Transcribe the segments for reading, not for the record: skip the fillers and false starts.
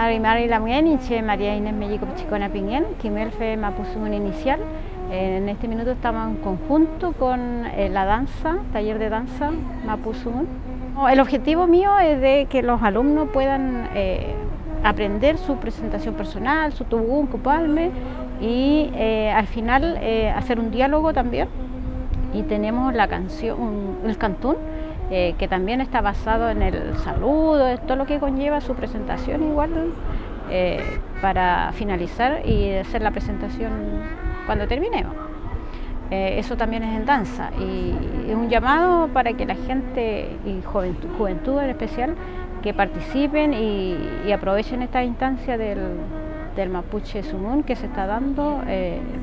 Marimari Lamueniche, María Inés Mellico Pichicona Piñén, Quimelfe Mapuzungún Inicial. En este minuto estamos en conjunto con la danza, taller de danza Mapuzungún. El objetivo mío es de que los alumnos puedan aprender su presentación personal, su tubugún, cupalme y al final hacer un diálogo también. Y tenemos la canción, el cantún, que también está basado en el saludo, en todo lo que conlleva su presentación igual, para finalizar y hacer la presentación cuando terminemos. Eso también es en danza y es un llamado para que la gente y juventud en especial que participen y aprovechen esta instancia del Mapuche Sungún que se está dando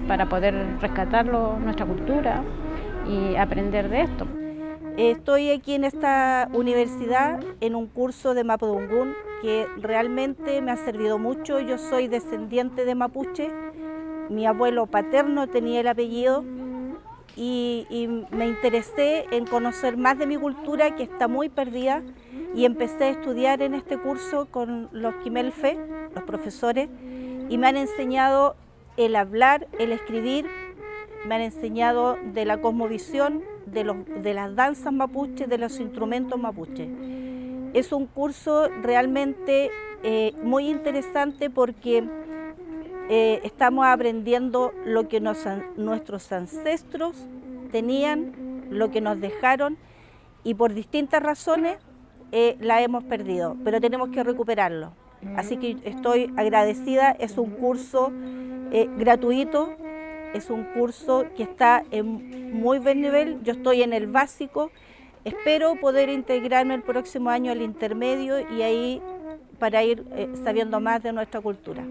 para poder rescatar nuestra cultura y aprender de esto. Estoy aquí en esta universidad en un curso de Mapudungún que realmente me ha servido mucho. Yo soy descendiente de mapuche, mi abuelo paterno tenía el apellido y me interesé en conocer más de mi cultura que está muy perdida y empecé a estudiar en este curso con los Quimelfe, los profesores, y me han enseñado el hablar, el escribir, me han enseñado de la cosmovisión, de las danzas mapuches, de los instrumentos mapuches. Es un curso realmente muy interesante porque estamos aprendiendo lo que nuestros ancestros tenían, lo que nos dejaron y por distintas razones la hemos perdido, pero tenemos que recuperarlo. Así que estoy agradecida, es un curso gratuito. Es un curso que está en muy buen nivel, yo estoy en el básico, espero poder integrarme el próximo año al intermedio y ahí para ir sabiendo más de nuestra cultura.